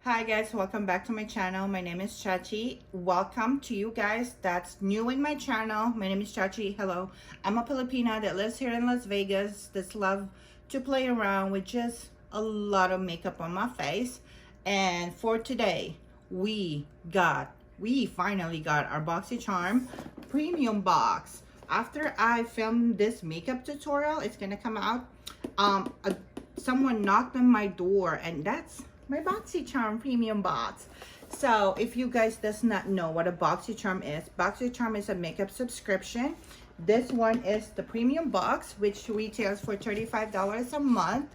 Hi guys, welcome back to my channel. My name is Chachi. Welcome to you guys that's new in my channel. My name is Chachi. Hello. I'm a Filipina that lives here in Las Vegas that's love to play around with just a lot of makeup on my face. And for today, we finally got our Boxycharm Premium Box. After I filmed this makeup tutorial, it's gonna come out. Someone knocked on my door and that's my Boxycharm Premium Box. So if you guys does not know what a Boxycharm is a makeup subscription. This one is the Premium Box, which retails for $35 a month.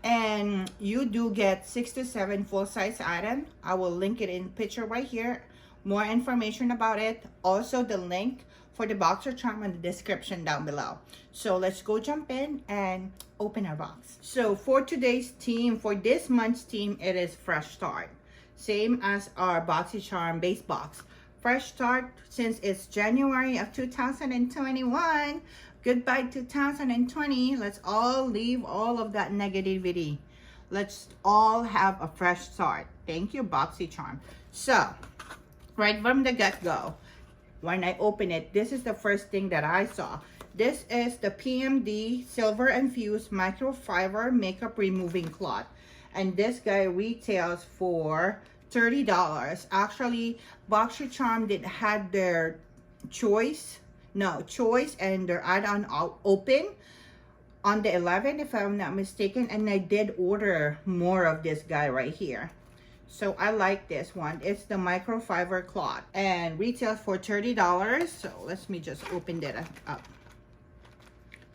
And you do get 6 to 7 full-size items. I will link it in picture right here. More information about it. Also the link for the Boxycharm in the description down below. So let's go jump in and open our box. So for today's theme, for this month's theme, it is Fresh Start. Same as our Boxycharm base box. Fresh Start, since it's January of 2021. Goodbye 2020. Let's all leave all of that negativity. Let's all have a fresh start. Thank you, Boxycharm. So, right from the get-go, when I open it, this is the first thing that I saw. This is the PMD Silver Infused Microfiber Makeup Removing Cloth. And this guy retails for $30. Actually, Boxycharm did had their choice and their add-on open on the 11th, if I'm not mistaken. And I did order more of this guy right here. So I like this one. It's the microfiber cloth and retails for $30. So let me just open that up.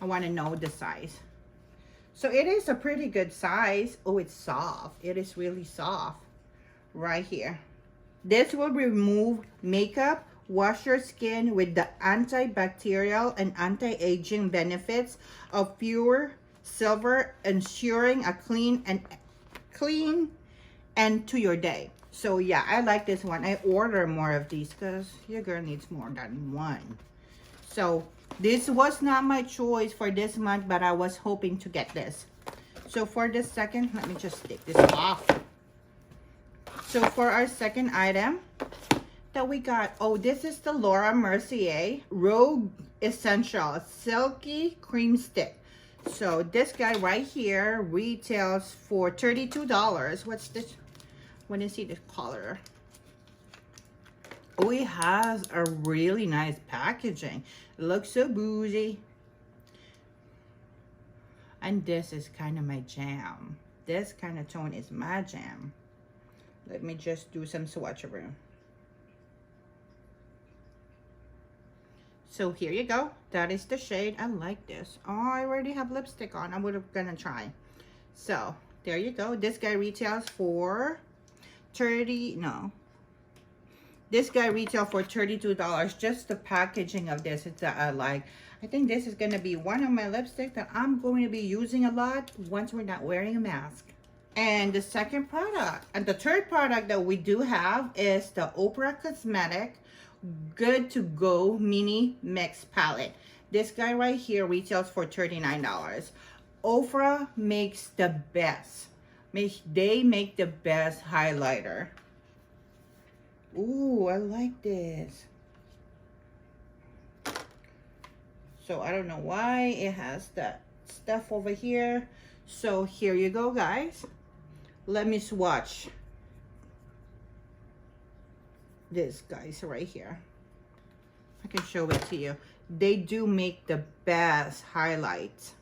I want to know the size. So it is a pretty good size. Oh, it's soft. It is really soft right here. This will remove makeup, wash your skin with the antibacterial and anti-aging benefits of pure silver, ensuring a clean end to your day. So yeah, I like this one. I order more of these because your girl needs more than one. So this was not my choice for this month, but I was hoping to get this. So for the second, let me just take this off. So for our second item that we got, oh, this is the Laura Mercier Rouge Essentiel Silky Cream Stick. So this guy right here retails for $32. What's this? When you see the color, oh, it has a really nice packaging. It looks so bougie. And this is kind of my jam. This kind of tone is my jam. Let me just do some swatchery. So here you go. That is the shade. I like this. Oh, I already have lipstick on. I'm gonna try. So there you go. This guy retails for this guy retail for $32. Just the packaging of this is that I like. I think this is gonna be one of my lipsticks that I'm going to be using a lot once we're not wearing a mask. And the second product and the third product that we do have is the Ofra Cosmetic Good to Go Mini Mix Palette. This guy right here retails for $39. Ofra makes the best. They make the best highlighter. Ooh, I like this. So I don't know why it has that stuff over here. So here you go, guys. Let me swatch this guys right here. I can show it to you. They do make the best highlights.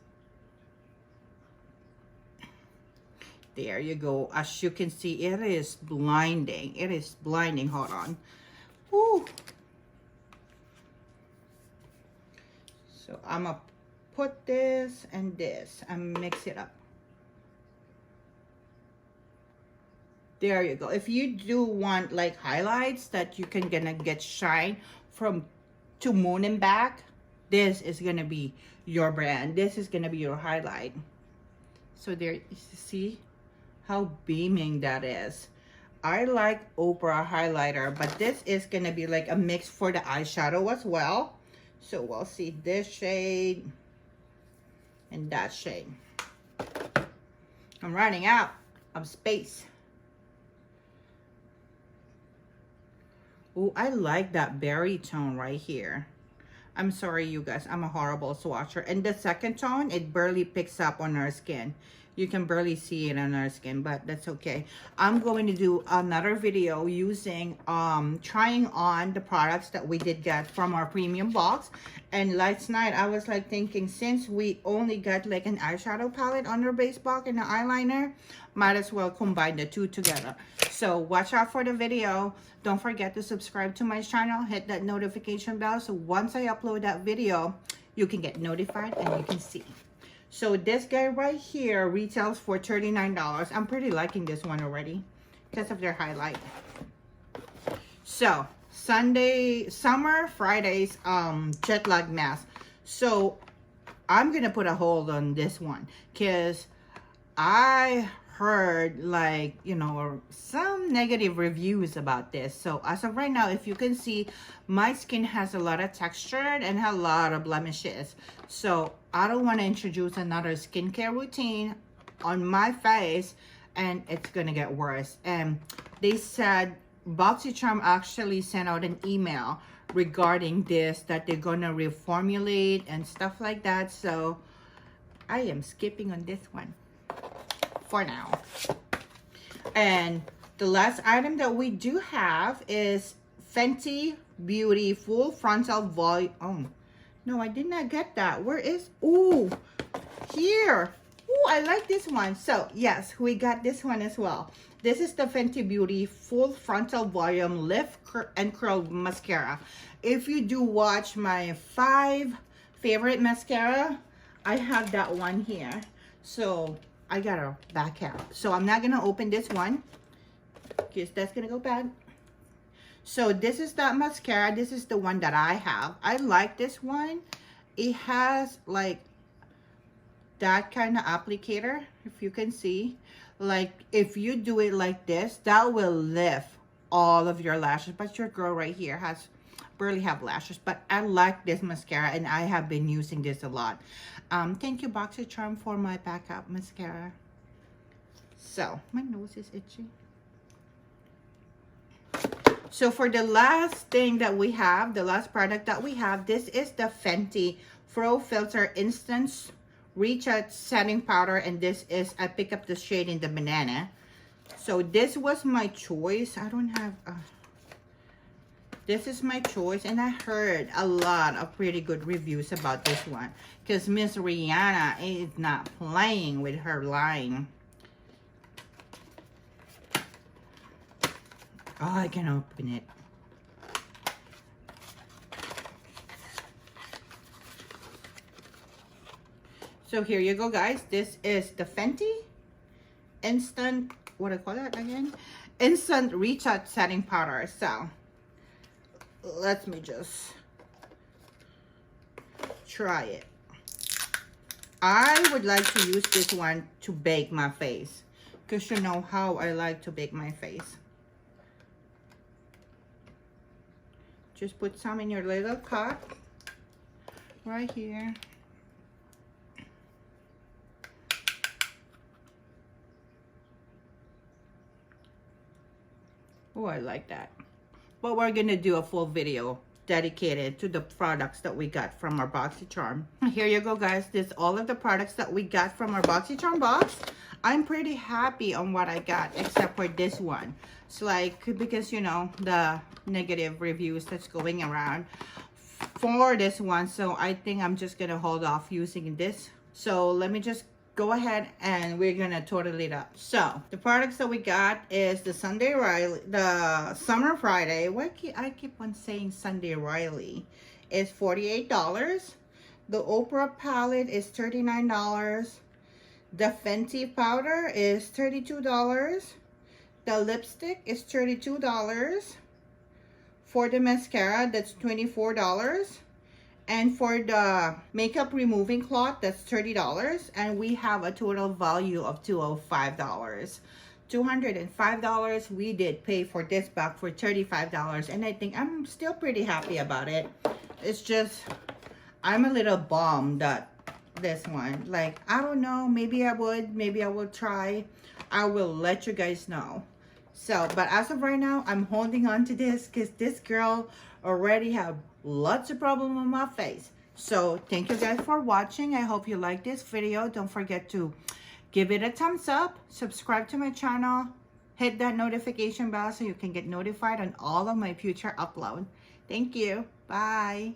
There you go. As you can see, it is blinding. It is blinding. Hold on. Woo. So I'm gonna put this and this and mix it up. There you go. If you do want like highlights that you can gonna get shine from to moon and back, this is gonna be your brand. This is gonna be your highlight. So there, you see how beaming that is. I like Ofra highlighter, but this is gonna be like a mix for the eyeshadow as well. So we'll see this shade and that shade. I'm running out of space. Oh, I like that berry tone right here. I'm sorry, you guys. I'm a horrible swatcher. And the second tone, it barely picks up on our skin. You can barely see it on our skin, but that's okay. I'm going to do another video using, trying on the products that we did get from our premium box. And last night, I was like thinking, since we only got like an eyeshadow palette on our base box and an eyeliner, might as well combine the two together. So watch out for the video. Don't forget to subscribe to my channel. Hit that notification bell so once I upload that video, you can get notified and you can see. So this guy right here retails for $39. I'm pretty liking this one already because of their highlight. So summer Fridays jet lag mask. So I'm gonna put a hold on this one because I heard, like, you know, some negative reviews about this. So as of right now, if you can see, my skin has a lot of texture and a lot of blemishes. So I don't want to introduce another skincare routine on my face and it's gonna get worse. And they said Boxycharm actually sent out an email regarding this, that they're gonna reformulate and stuff like that. So I am skipping on this one for now. And the last item that we do have is Fenty Beauty Full Frontal Volume. Oh no, I did not get that. Where is? Ooh, here. Ooh, I like this one. So yes, we got this one as well. This is the Fenty Beauty Full Frontal Volume Lift and Curl Mascara. If you do watch my 5 favorite mascara, I have that one here. So I gotta back out. So I'm not gonna open this one because that's gonna go bad. So this is that mascara. This is the one that I have. I like this one. It has like that kind of applicator, if you can see. Like if you do it like this, that will lift all of your lashes. But your girl right here has barely have lashes, but I like this mascara and I have been using this a lot. Thank you Boxycharm for my backup mascara. So my nose is itchy. So for the last thing that we have, the last product that we have, this is the Fenty Pro Filter Instant Retouch Setting Powder, and this is, I picked up the shade in the banana. So this was my choice. I don't have this is my choice, and I heard a lot of pretty good reviews about this one because Miss Rihanna is not playing with her line. Oh, I can open it. So here you go, guys. This is the Fenty Instant, what do I call that again? Instant Retouch Setting Powder. So let me just try it. I would like to use this one to bake my face because you know how I like to bake my face. Just put some in your little cup right here. Oh, I like that. But we're gonna do a full video dedicated to the products that we got from our Boxycharm. Here you go, guys. This is all of the products that we got from our Boxycharm box. I'm pretty happy on what I got, except for this one. It's like, because you know, the negative reviews that's going around for this one. So I think I'm just gonna hold off using this. So let me just go ahead and we're gonna total it up. So the products that we got is the Sunday Riley, the Summer Friday. Why I keep on saying Sunday Riley? Is $48. The Ofra palette is $39. The Fenty powder is $32. The lipstick is $32. For the mascara, that's $24. And for the makeup removing cloth, that's $30. And we have a total value of $205. $205 we did pay for this bag for $35. And I think I'm still pretty happy about it. It's just, I'm a little bummed that this one, like, I don't know, maybe I will try. I will let you guys know. So, but as of right now, I'm holding on to this because this girl already have lots of problem on my face. So thank you guys for watching. I hope you like this video. Don't forget to give it a thumbs up, subscribe to my channel, hit that notification bell so you can get notified on all of my future upload. Thank you. Bye.